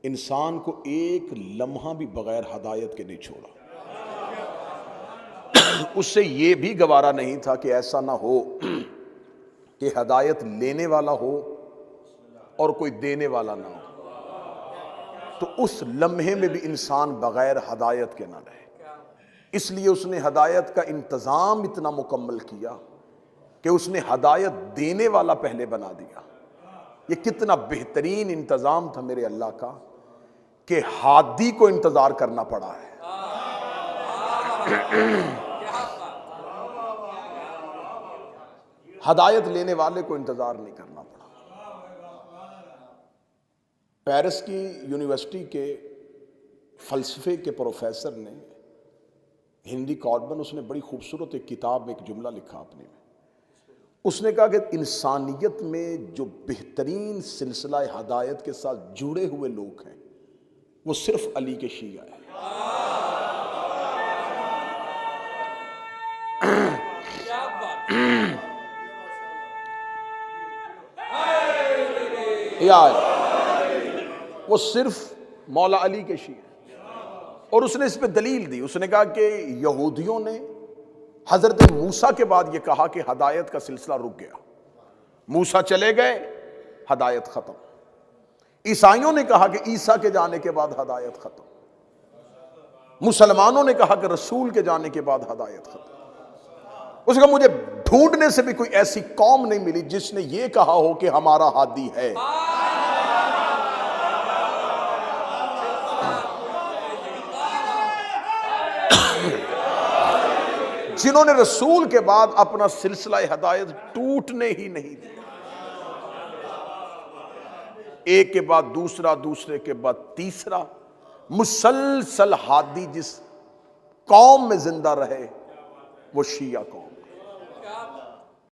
इंसान को एक लम्हा भी बगैर हदायत के नहीं छोड़ा। उससे ये भी गवारा नहीं था कि ऐसा ना हो कि हदायत लेने वाला हो और कोई देने वाला ना हो, तो उस लम्हे में भी इंसान बगैर हदायत के ना रहे। इसलिए उसने हदायत का इंतज़ाम इतना मुकम्मल किया कि उसने हदायत देने वाला पहले बना दिया। ये कितना बेहतरीन इंतज़ाम था मेरे अल्लाह का कि हादी को इंतज़ार करना पड़ा है। हदायत लेने वाले को इंतज़ार नहीं करना पड़ा। पेरिस की यूनिवर्सिटी के फ़लसफ़े के प्रोफेसर ने, हिंदी कॉर्बन, उसने बड़ी खूबसूरत एक किताब में एक जुमला लिखा अपने में। उसने कहा कि इंसानियत में जो बेहतरीन सिलसिला हदायत के साथ जुड़े हुए लोग हैं वो सिर्फ अली के शिया हैं। यार वो सिर्फ मौला अली के शिया। और उसने इस पे दलील दी। उसने कहा कि यहूदियों ने हजरत मूसा के बाद ये कहा कि हदायत का सिलसिला रुक गया, मूसा चले गए, हदायत खत्म। ईसाइयों ने कहा कि ईसा के जाने के बाद हदायत खत्म। मुसलमानों ने कहा कि रसूल के जाने के बाद हदायत खत्म। उसने कहा मुझे ढूंढने से भी कोई ऐसी कौम नहीं मिली जिसने ये कहा हो कि हमारा हादी है। जिन्होंने रसूल के बाद अपना सिलसिला हिदायत टूटने ही नहीं दिया। एक के बाद दूसरा, दूसरे के बाद तीसरा, मुसलसल हादी जिस कौम में जिंदा रहे वो शिया कौम।